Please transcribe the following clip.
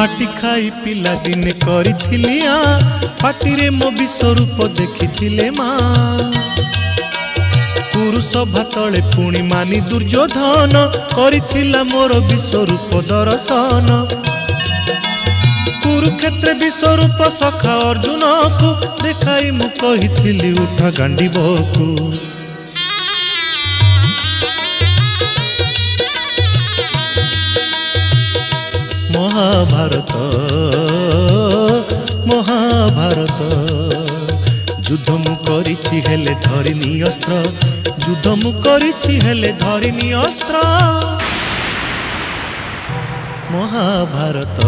माटी खाई पिला दिने करिथिली पाटिरे मो विश्वरूप देखिथिले माँ पुरुष भातले पुणी मानी दुर्योधन करिथिला मोर विश्वरूप दर्शन कुरुक्षेत्र विश्वरूप सखा अर्जुन को देखाई मु कहिथिली उठ गांडीबकु महाभारत महाभारत युद्ध मु करिछि हेले धरिनी अस्त्र युद्ध मु करिछि हेले धरिनी अस्त्र महाभारत